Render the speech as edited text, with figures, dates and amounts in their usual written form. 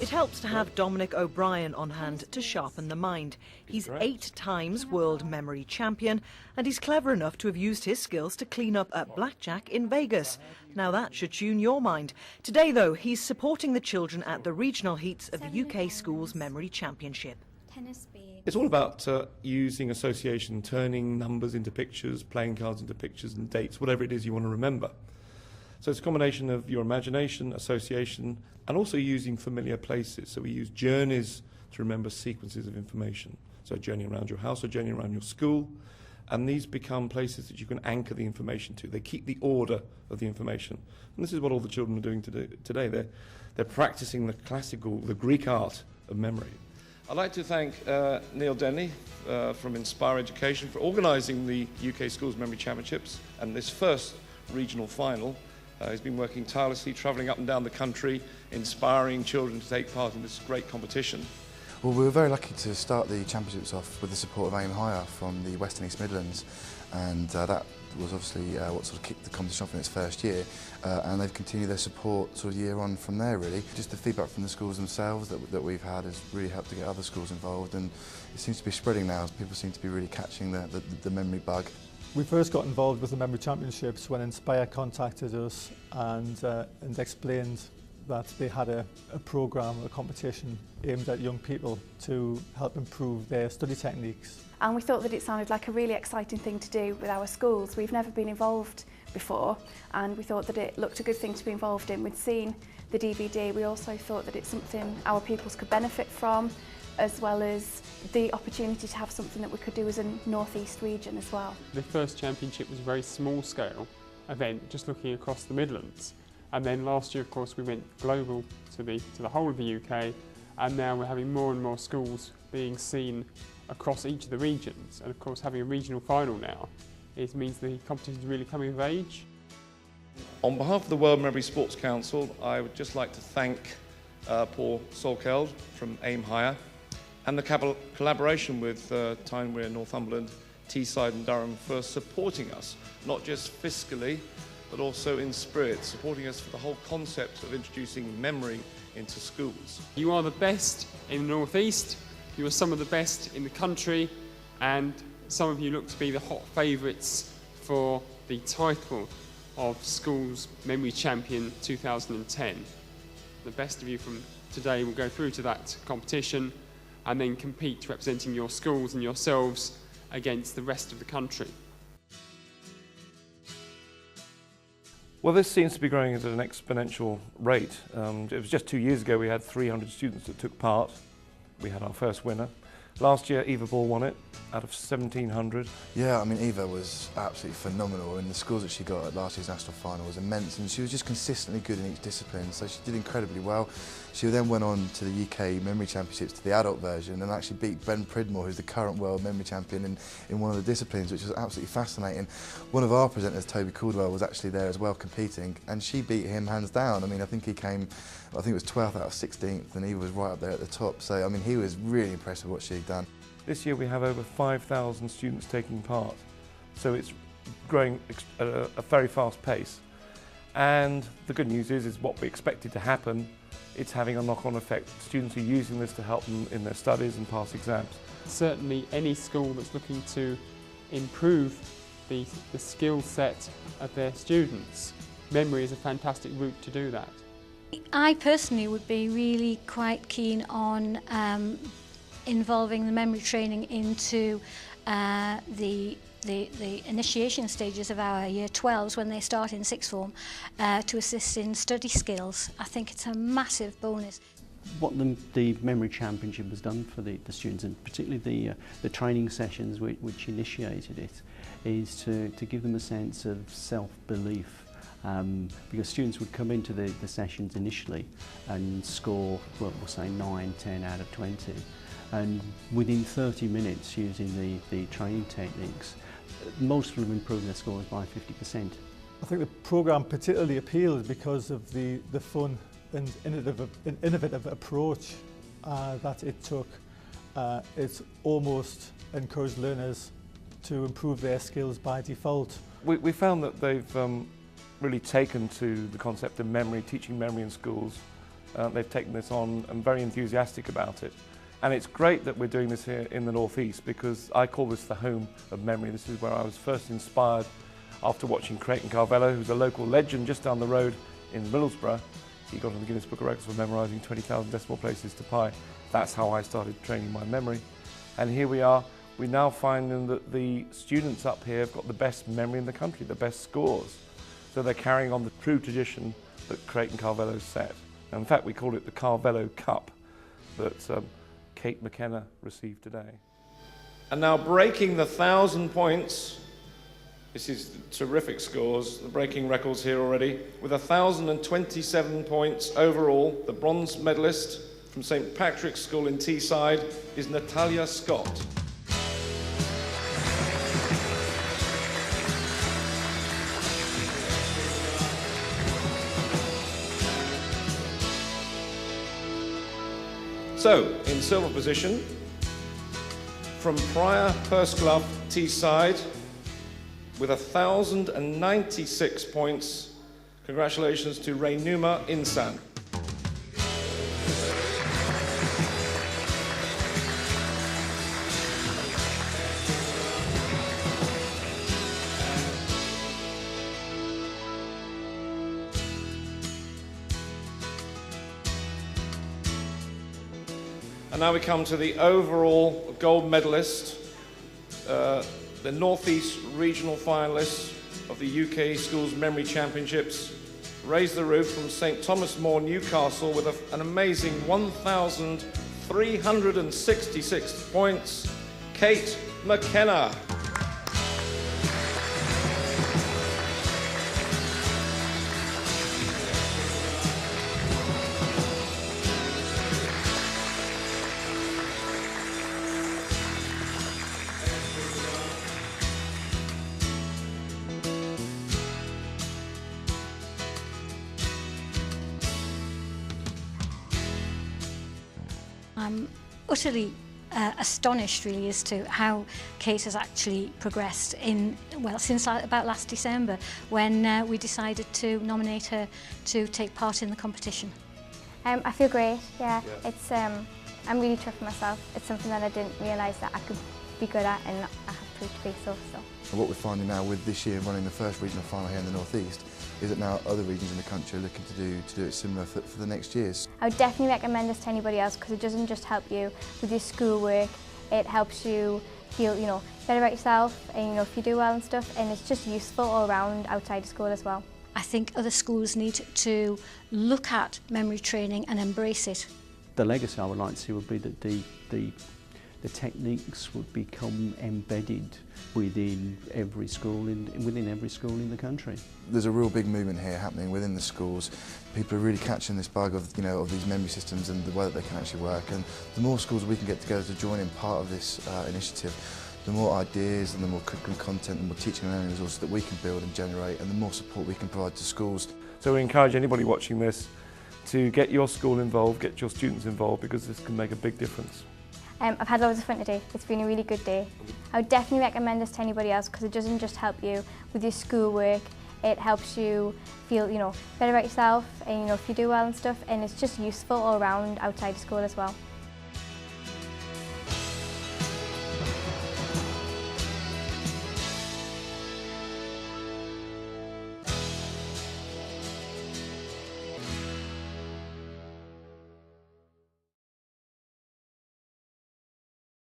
It helps to have Dominic O'Brien on hand to sharpen the mind. He's 8 times world memory champion, and he's clever enough to have used his skills to clean up at blackjack in Vegas. Now that should tune your mind. Today, though, he's supporting the children at the regional heats of the UK Schools Memory Championship. It's all about using association, turning numbers into pictures, playing cards into pictures and dates, whatever it is you want to remember. So it's a combination of your imagination, association, and also using familiar places. So we use journeys to remember sequences of information. So a journey around your house, a journey around your school, and these become places that you can anchor the information to. They keep the order of the information. And this is what all the children are doing today. They're practicing the Greek art of memory. I'd like to thank Neil Denny from Inspire Education for organising the UK Schools Memory Championships and this first regional final. He's been working tirelessly, travelling up and down the country, inspiring children to take part in this great competition. Well, we were very lucky to start the championships off with the support of Aim Higher from the West and East Midlands, and that was obviously what sort of kicked the competition off in its first year, and they've continued their support sort of year on from there really. Just the feedback from the schools themselves that we've had has really helped to get other schools involved, and it seems to be spreading now. People seem to be really catching the memory bug. We first got involved with the Memory Championships when Inspire contacted us and explained that they had a programme, a competition aimed at young people to help improve their study techniques. And we thought that it sounded like a really exciting thing to do with our schools. We've never been involved before, and we thought that it looked a good thing to be involved in. We'd seen the DVD, we also thought that it's something our pupils could benefit from, as well as the opportunity to have something that we could do as a North East region as well. The first championship was a very small scale event, just looking across the Midlands. And then last year, of course, we went global to the whole of the UK, and now we're having more and more schools being seen across each of the regions. And of course, having a regional final now, it means the competition is really coming of age. On behalf of the World Memory Sports Council, I would just like to thank Paul Solkeld from Aim Higher, and the collaboration with Tyne Wear Northumberland, Teesside and Durham for supporting us, not just fiscally, but also in spirit, supporting us for the whole concept of introducing memory into schools. You are the best in the North East, you are some of the best in the country, and some of you look to be the hot favourites for the title of Schools Memory Champion 2010. The best of you from today will go through to that competition and then compete representing your schools and yourselves against the rest of the country. Well, this seems to be growing at an exponential rate. It was just 2 years ago we had 300 students that took part. We had our first winner. Last year Eva Ball won it out of 1,700. Yeah, I mean Eva was absolutely phenomenal, and the scores that she got at last year's national final was immense, and she was just consistently good in each discipline, so she did incredibly well. She then went on to the UK Memory Championships, to the adult version, and actually beat Ben Pridmore, who's the current world memory champion in one of the disciplines, which was absolutely fascinating. One of our presenters, Toby Caldwell, was actually there as well competing, and she beat him hands down. I mean, I think it was 12th out of 16th, and Eva was right up there at the top, so I mean, he was really impressed with what she'd done. This year we have over 5,000 students taking part, so it's growing at a very fast pace. And the good news is what we expected to happen, it's having a knock-on effect. Students are using this to help them in their studies and pass exams. Certainly any school that's looking to improve the skill set of their students, memory is a fantastic route to do that. I personally would be really quite keen on involving the memory training into the initiation stages of our Year 12s when they start in sixth form to assist in study skills. I think it's a massive bonus. What the Memory Championship has done for the students, and particularly the training sessions which initiated it, is to give them a sense of self-belief. Because students would come into the sessions initially and score, well, we'll say 9, 10 out of 20. And within 30 minutes, using the training techniques, most of them improved their scores by 50%. I think the programme particularly appealed because of the fun and innovative approach that it took. It almost encouraged learners to improve their skills by default. We found that they've really taken to the concept of memory, teaching memory in schools They've taken this on and very enthusiastic about it. And it's great that we're doing this here in the North East, because I call this the home of memory. This is where I was first inspired after watching Creighton Carvello, who's a local legend just down the road in Middlesbrough. He got on the Guinness Book of Records for memorising 20,000 decimal places to pi. That's how I started training my memory. And here we are. We now find that the students up here have got the best memory in the country, the best scores. So they're carrying on the true tradition that Creighton Carvello set. And in fact, we call it the Carvello Cup that Kate McKenna received today. And now breaking the 1,000 points, this is terrific scores, the breaking records here already, with 1,027 points overall. The bronze medalist from St Patrick's School in Teesside is Natalia Scott. So, in silver position, from Prior Purseglove, Teesside, with 1,096 points. Congratulations to Rainuma Insan. And now we come to the overall gold medalist, the North East regional finalists of the UK Schools Memory Championships. Raise the Roof from St Thomas More, Newcastle, with an amazing 1,366 points, Kate McKenna. I'm utterly astonished really as to how Kate has actually progressed since about last December, when we decided to nominate her to take part in the competition. I feel great, yeah. It's, I'm really chuffed with myself. It's something that I didn't realise that I could be good at, and I have proved to be so. And what we're finding now with this year running the first regional final here in the North East is that now other regions in the country are looking to do it similar for the next years. I would definitely recommend this to anybody else, because it doesn't just help you with your schoolwork, it helps you feel, better about yourself, and if you do well and stuff, and it's just useful all around outside of school as well. I think other schools need to look at memory training and embrace it. The legacy I would like to see would be that the techniques would become embedded within every school in the country. There's a real big movement here happening within the schools. People are really catching this bug of of these memory systems and the way that they can actually work. And the more schools we can get together to join in part of this initiative, the more ideas and the more curriculum content and more teaching and learning resources that we can build and generate, and the more support we can provide to schools. So we encourage anybody watching this to get your school involved, get your students involved, because this can make a big difference. I've had loads of fun today. It's been a really good day. I would definitely recommend this to anybody else, because it doesn't just help you with your schoolwork, it helps you feel, better about yourself, and if you do well and stuff, and it's just useful all around outside of school as well.